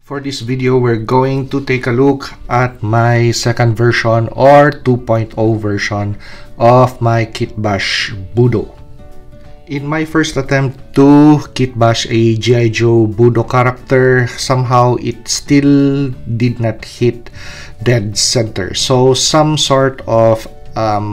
For this video, we're going to take a look at my second version or 2.0 version of my Kitbash Budo. In my first attempt to kitbash a G.I. Joe Budo character, somehow it still did not hit dead center. So some sort of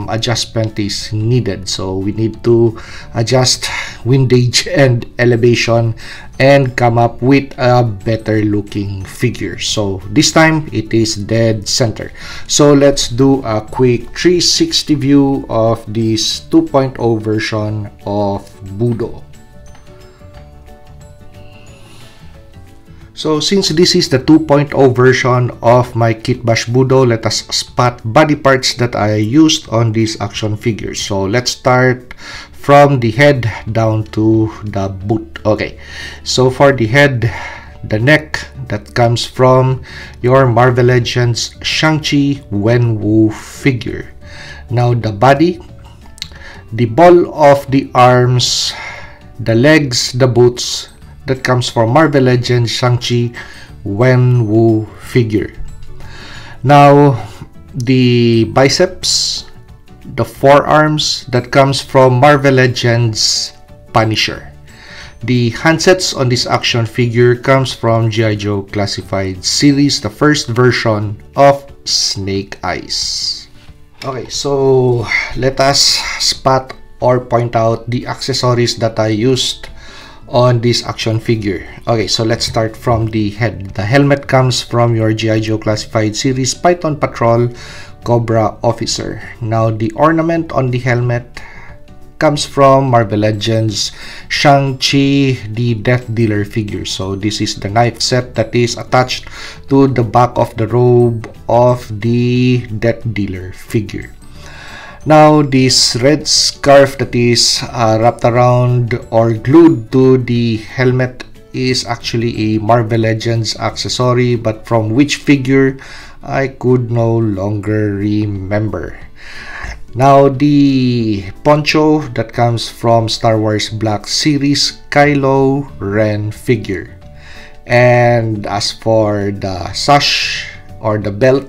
adjustment is needed. So we need to adjust windage and elevation and come up with a better looking figure. So this time it is dead center. So let's do a quick 360 view of this 2.0 version of Budo. So since this is the 2.0 version of my Kitbash Budo, let us spot body parts that I used on this action figure. So let's start from the head down to the boot. Okay, so for the head, the neck, that comes from your Marvel Legends Shang-Chi Wenwu figure. Now the body, the ball of the arms, the legs, the boots, that comes from Marvel Legends Shang-Chi Wenwu figure. Now the biceps, the forearms, that comes from Marvel Legends Punisher. The handsets on this action figure comes from G.I. Joe Classified Series, the first version of Snake Eyes. Okay, so let us spot or point out the accessories that I used on this action figure. Okay, so let's start from the head. The helmet comes from your G.I. Joe Classified Series Python Patrol Cobra Officer. Now the ornament on the helmet comes from Marvel Legends Shang-Chi the Death Dealer figure. So this is the knife set that is attached to the back of the robe of the Death Dealer figure. Now this red scarf that is wrapped around or glued to the helmet is actually a Marvel Legends accessory, but from which figure I could no longer remember. Now the poncho that comes from Star Wars Black Series Kylo Ren figure. And as for the sash or the belt,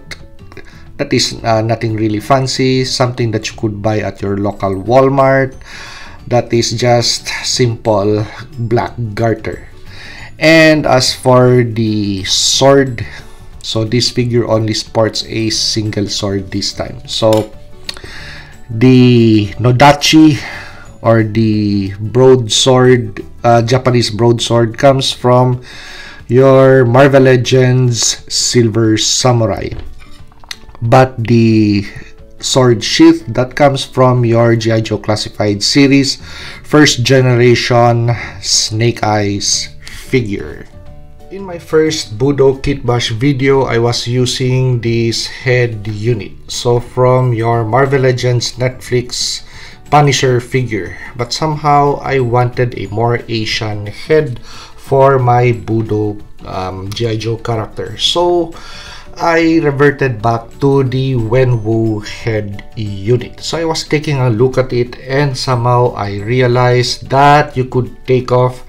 that is nothing really fancy, something that you could buy at your local Walmart. That is just simple black garter. And as for the sword, so this figure only sports a single sword this time. So the Nodachi or the broadsword, Japanese broadsword, comes from your Marvel Legends Silver Samurai. But the sword sheath that comes from your G.I. Joe Classified Series first generation Snake Eyes figure. In my first Budo Kitbash video, I was using this head unit. So from your Marvel Legends Netflix Punisher figure. But somehow I wanted a more Asian head for my Budo G.I. Joe character. So I reverted back to the Wenwu head unit. So I was taking a look at it and somehow I realized that you could take off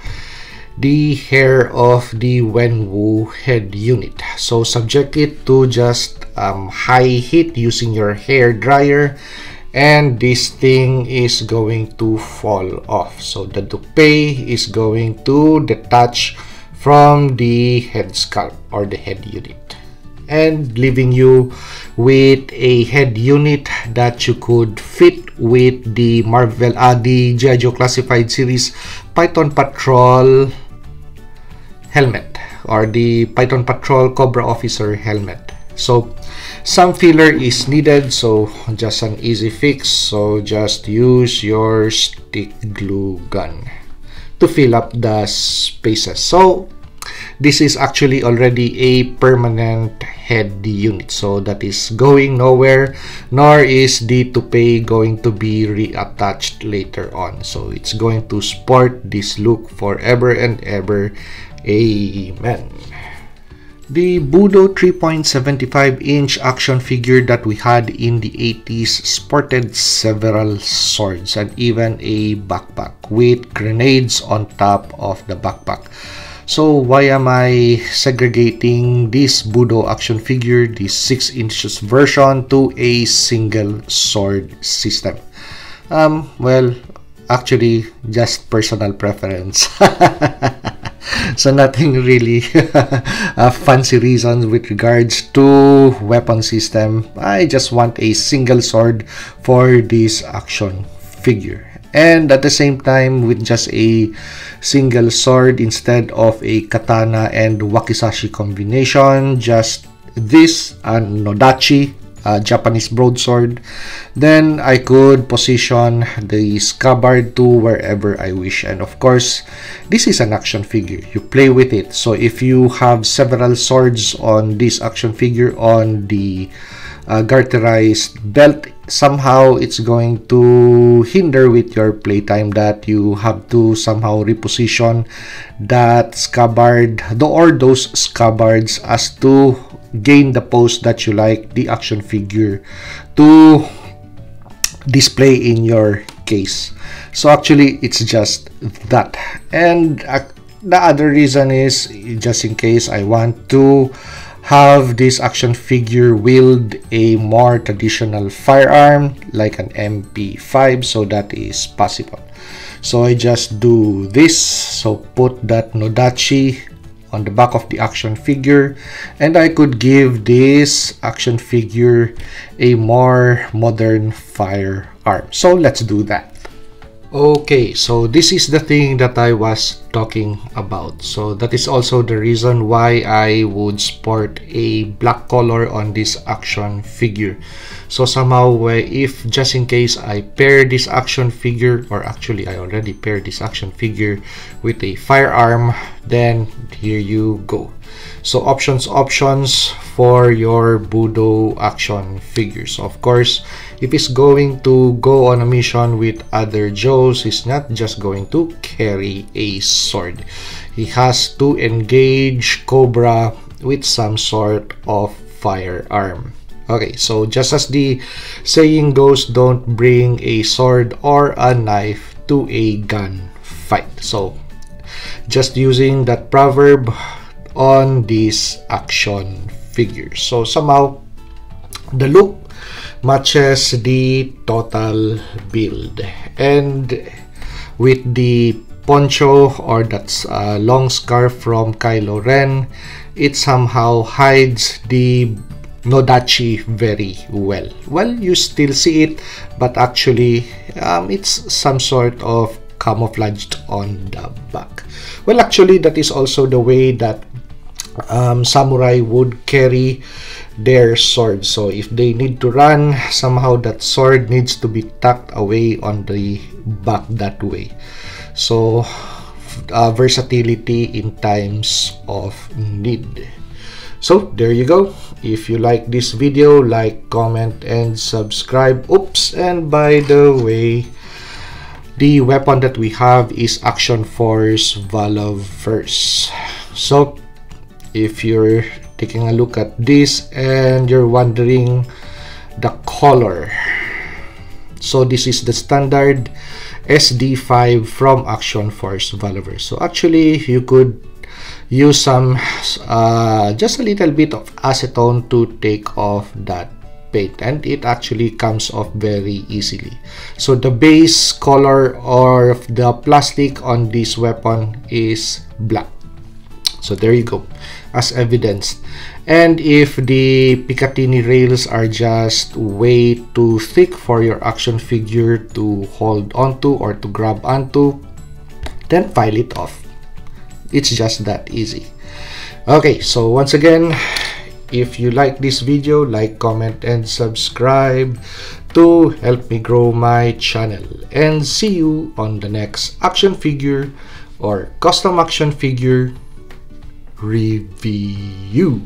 the hair of the Wenwu head unit. So subject it to just high heat using your hair dryer, and this thing is going to fall off. So the toupee is going to detach from the head sculpt or the head unit, and leaving you with a head unit that you could fit with the the G.I. Joe Classified Series Python Patrol helmet or the Python Patrol Cobra Officer helmet. So some filler is needed, so just an easy fix. So just use your stick glue gun to fill up the spaces. So this is actually already a permanent head unit, so that is going nowhere, nor is the toupee going to be reattached later on. So it's going to sport this look forever and ever. Amen. The Budo 3.75-inch action figure that we had in the 80s sported several swords and even a backpack with grenades on top of the backpack. So why am I segregating this Budo action figure, this 6 inches version, to a single sword system? Well, actually, just personal preference. So nothing really fancy reasons with regards to weapon system. I just want a single sword for this action figure. And at the same time, with just a single sword instead of a katana and wakizashi combination, just this nodachi, Japanese broadsword, then I could position the scabbard to wherever I wish. And of course, this is an action figure. You play with it. So if you have several swords on this action figure on the garterized belt, somehow it's going to hinder with your playtime, that you have to somehow reposition that scabbard or those scabbards as to gain the pose that you like the action figure to display in your case. So actually, it's just that. And the other reason is just in case I want to have this action figure wield a more traditional firearm like an MP5, so that is possible. So I just do this. So put that nodachi on the back of the action figure, and I could give this action figure a more modern firearm. So let's do that. Okay, so this is the thing that I was talking about. So that is also the reason why I would sport a black color on this action figure. So somehow, if just in case I pair this action figure, or actually I already paired this action figure with a firearm, then here you go. So options for your Budo action figures. So of course, if he's going to go on a mission with other Joes, he's not just going to carry a sword. He has to engage Cobra with some sort of firearm. Okay, so just as the saying goes, don't bring a sword or a knife to a gun fight. So just using that proverb on this action figure. So somehow the look matches the total build, and with the poncho or that's long scarf from Kylo Ren, it somehow hides the nodachi very well. Well, you still see it, but actually it's some sort of camouflaged on the back. Well, actually that is also the way that samurai would carry their sword. So if they need to run, somehow that sword needs to be tucked away on the back that way. So versatility in times of need. So there you go. If you like this video, like, comment, and subscribe. Oops, and by the way, the weapon that we have is Action Force Valorverse. So if you're taking a look at this and you're wondering the color, so this is the standard SD5 from Action Force Valorverse. So actually you could use some just a little bit of acetone to take off that paint, and it actually comes off very easily. So the base color of the plastic on this weapon is black. So there you go, as evidenced. And if the Picatinny rails are just way too thick for your action figure to hold onto or to grab onto, then file it off. It's just that easy. Okay, so once again, if you like this video, like, comment, and subscribe to help me grow my channel. And see you on the next action figure or custom action figure review.